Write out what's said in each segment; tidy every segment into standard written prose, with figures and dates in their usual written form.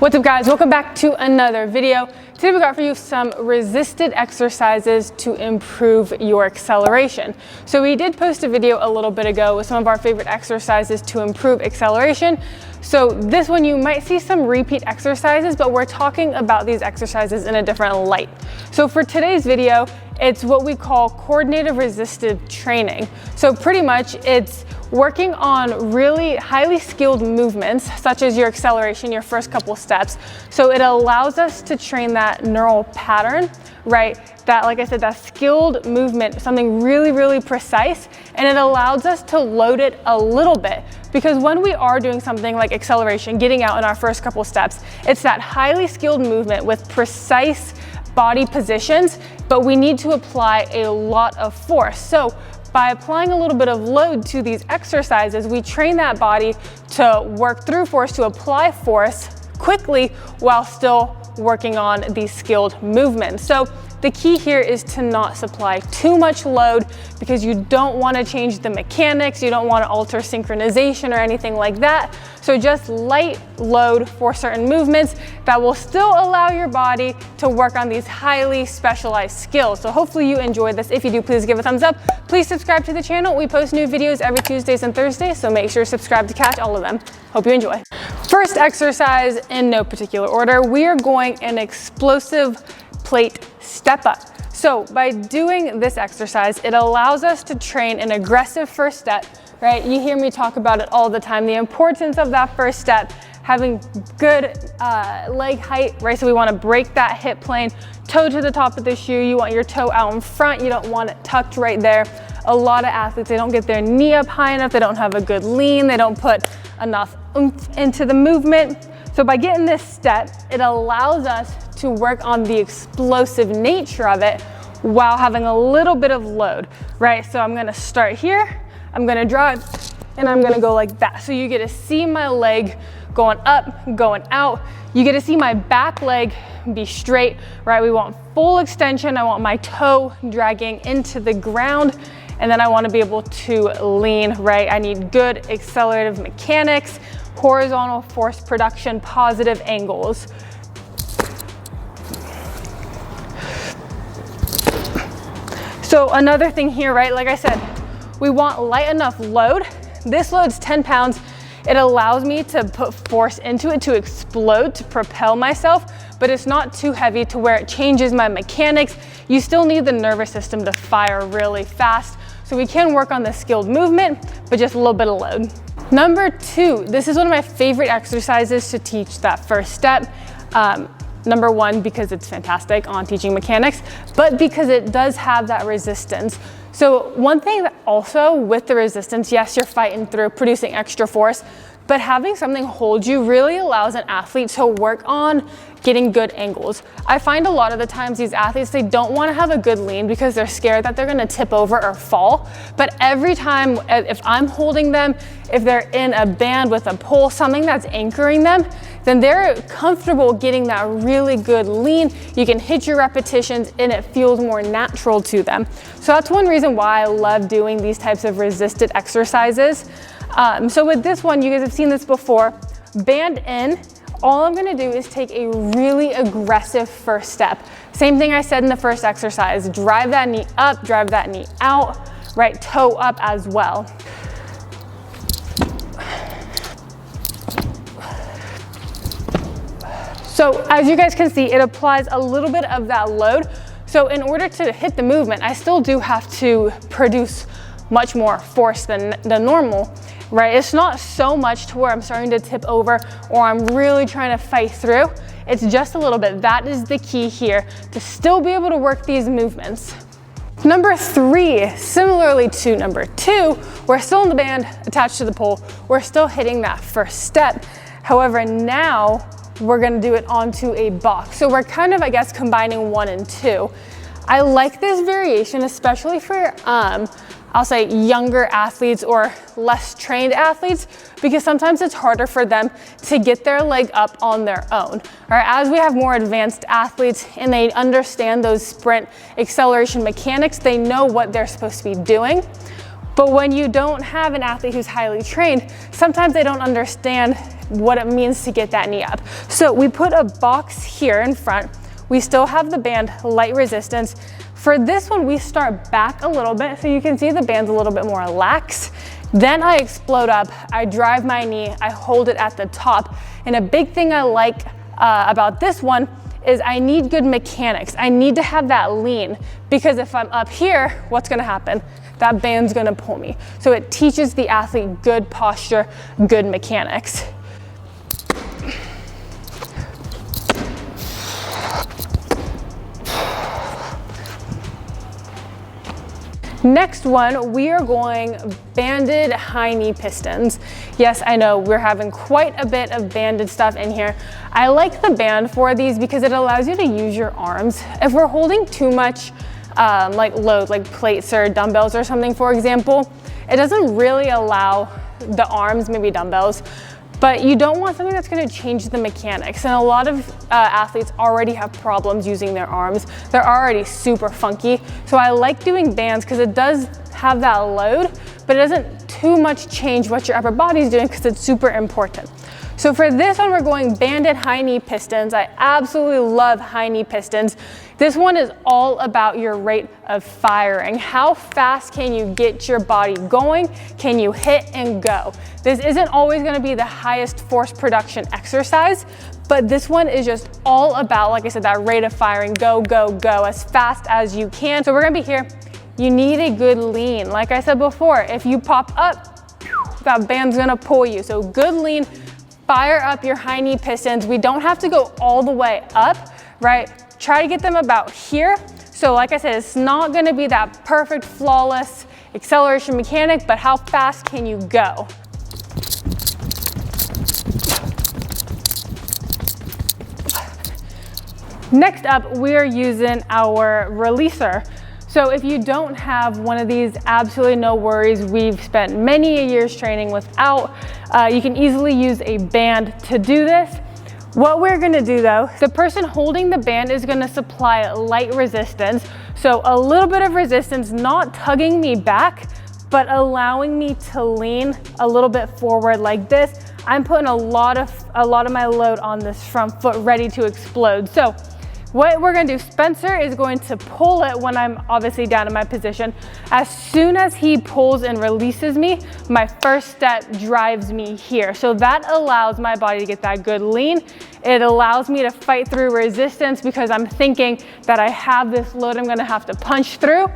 What's up guys, welcome back to another video. Today we got for you some resisted exercises to improve your acceleration. So we did post a video a little bit ago with some of our favorite exercises to improve acceleration. So this one you might see some repeat exercises, but we're talking about these exercises in a different light. So for today's video, it's what we call coordinative resisted training. So pretty much it's working on really highly skilled movements, such as your acceleration, your first couple steps. So it allows us to train that neural pattern, right? That, like I said, that skilled movement, something really, really precise, and it allows us to load it a little bit. Because when we are doing something like acceleration, getting out in our first couple steps, it's that highly skilled movement with precise body positions, but we need to apply a lot of force. So by applying a little bit of load to these exercises, we train that body to work through force, to apply force quickly while still working on these skilled movements. So the key here is to not supply too much load because you don't want to change the mechanics, you don't want to alter synchronization or anything like that. So just light load for certain movements that will still allow your body to work on these highly specialized skills. So hopefully you enjoyed this. If you do, please give a thumbs up. Please subscribe to the channel. We post new videos every Tuesdays and Thursdays, so make sure to subscribe to catch all of them. Hope you enjoy. First exercise, in no particular order, we are going an explosive plate step up. So by doing this exercise, it allows us to train an aggressive first step, right? You hear me talk about it all the time, the importance of that first step, having good leg height, right? So we want to break that hip plane, toe to the top of the shoe. You want your toe out in front. You don't want it tucked right there. A lot of athletes, they don't get their knee up high enough. They don't have a good lean. They don't put enough oomph into the movement. So by getting this step, it allows us to work on the explosive nature of it while having a little bit of load, right? So I'm gonna start here, I'm gonna drive, and I'm gonna go like that. So you get to see my leg going up, going out. You get to see my back leg be straight, right? We want full extension. I want my toe dragging into the ground, and then I want to be able to lean, right? I need good accelerative mechanics, horizontal force production, positive angles. So another thing here, right? Like I said, we want light enough load. This load's 10 pounds. It allows me to put force into it to explode, to propel myself, but it's not too heavy to where it changes my mechanics. You still need the nervous system to fire really fast. So we can work on the skilled movement, but just a little bit of load. Number 2, this is one of my favorite exercises to teach that first step. Number 1, because it's fantastic on teaching mechanics, but because it does have that resistance. So one thing that also with the resistance, yes, you're fighting through producing extra force, but having something hold you really allows an athlete to work on getting good angles. I find a lot of the times these athletes, they don't want to have a good lean because they're scared that they're going to tip over or fall. But every time, if I'm holding them, if they're in a band with a pole, something that's anchoring them, then they're comfortable getting that really good lean. You can hit your repetitions and it feels more natural to them. So that's one reason why I love doing these types of resisted exercises. So with this one, you guys have seen this before, band in. All I'm gonna do is take a really aggressive first step. Same thing I said in the first exercise, drive that knee up, drive that knee out, right toe up as well. So as you guys can see, it applies a little bit of that load. So in order to hit the movement, I still do have to produce much more force than normal, right? It's not so much to where I'm starting to tip over or I'm really trying to fight through. It's just a little bit. That is the key here, to still be able to work these movements. Number 3, similarly to number 2, we're still in the band attached to the pole. We're still hitting that first step. However, now we're gonna do it onto a box. So we're kind of, I guess, combining 1 and 2. I like this variation, especially for I'll say younger athletes or less trained athletes, because sometimes it's harder for them to get their leg up on their own. All right, as we have more advanced athletes and they understand those sprint acceleration mechanics, they know what they're supposed to be doing. But when you don't have an athlete who's highly trained, sometimes they don't understand what it means to get that knee up. So we put a box here in front. We still have the band, light resistance. For this one, we start back a little bit, so you can see the band's a little bit more lax. Then I explode up, I drive my knee, I hold it at the top. And a big thing I like about this one is I need good mechanics. I need to have that lean, because if I'm up here, what's gonna happen? That band's gonna pull me. So it teaches the athlete good posture, good mechanics. Next one, we are going banded high knee pistons. Yes, I know we're having quite a bit of banded stuff in here. I like the band for these because it allows you to use your arms. If we're holding too much like load, like plates or dumbbells or something, for example, it doesn't really allow the arms, maybe dumbbells, but you don't want something that's going to change the mechanics. And a lot of athletes already have problems using their arms. They're already super funky. So I like doing bands because it does have that load, but it doesn't too much change what your upper body is doing, because it's super important. So for this one, we're going banded high knee pistons. I absolutely love high knee pistons. This one is all about your rate of firing. How fast can you get your body going? Can you hit and go? This isn't always going to be the highest force production exercise, but this one is just all about, like I said, that rate of firing. Go, go, go as fast as you can. So we're going to be here. You need a good lean. Like I said before, if you pop up, that band's going to pull you. So good lean. Fire up your high knee pistons. We don't have to go all the way up, right? Try to get them about here. So like I said, it's not gonna be that perfect, flawless acceleration mechanic, but how fast can you go? Next up, we are using our releaser. So if you don't have one of these, absolutely no worries. We've spent many years training without. You can easily use a band to do this. What we're gonna do though, the person holding the band is gonna supply light resistance. So a little bit of resistance, not tugging me back, but allowing me to lean a little bit forward like this. I'm putting a lot of my load on this front foot ready to explode. So what we're gonna do, Spencer is going to pull it when I'm obviously down in my position. As soon as he pulls and releases me, my first step drives me here. So that allows my body to get that good lean. It allows me to fight through resistance because I'm thinking that I have this load I'm gonna have to punch through,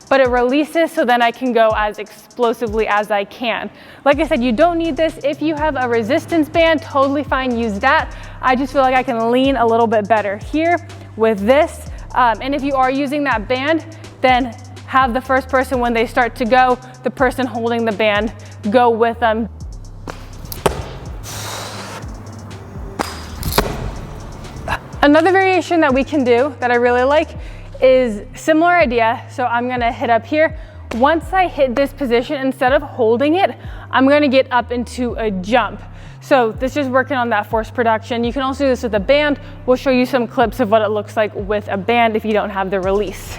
but it releases so then I can go as explosively as I can. Like I said, you don't need this. If you have a resistance band, totally fine, use that. I just feel like I can lean a little bit better here with this. And if you are using that band, then have the first person, when they start to go, the person holding the band, go with them. Another variation that we can do that I really like is similar idea. So I'm gonna hit up here. Once I hit this position, instead of holding it, I'm gonna get up into a jump. So this is working on that force production. You can also do this with a band. We'll show you some clips of what it looks like with a band if you don't have the release.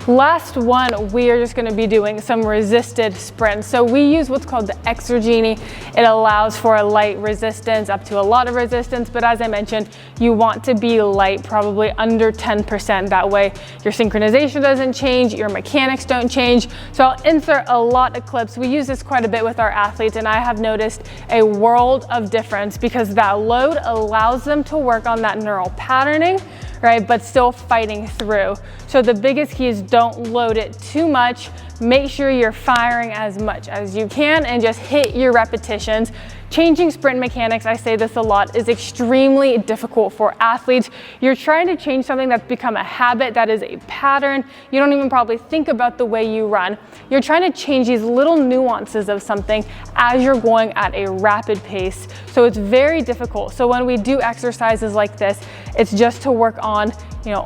Last one, we are just gonna be doing some resisted sprints. So we use what's called the Exergenie. It allows for a light resistance up to a lot of resistance, but as I mentioned, you want to be light, probably under 10%. That way your synchronization doesn't change, your mechanics don't change. So I'll insert a lot of clips. We use this quite a bit with our athletes, and I have noticed a world of difference because that load allows them to work on that neural patterning, right, but still fighting through. So the biggest key is don't load it too much. Make sure you're firing as much as you can and just hit your repetitions. Changing sprint mechanics, I say this a lot, is extremely difficult for athletes. You're trying to change something that's become a habit, that is a pattern. You don't even probably think about the way you run. You're trying to change these little nuances of something as you're going at a rapid pace. So it's very difficult. So when we do exercises like this, it's just to work on,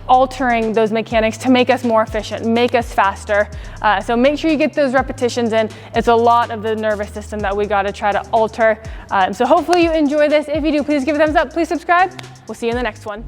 altering those mechanics to make us more efficient, make us faster. So make sure you get those repetitions in. It's a lot of the nervous system that we got to try to alter. So hopefully you enjoy this. If you do, please give it a thumbs up. Please subscribe. We'll see you in the next one.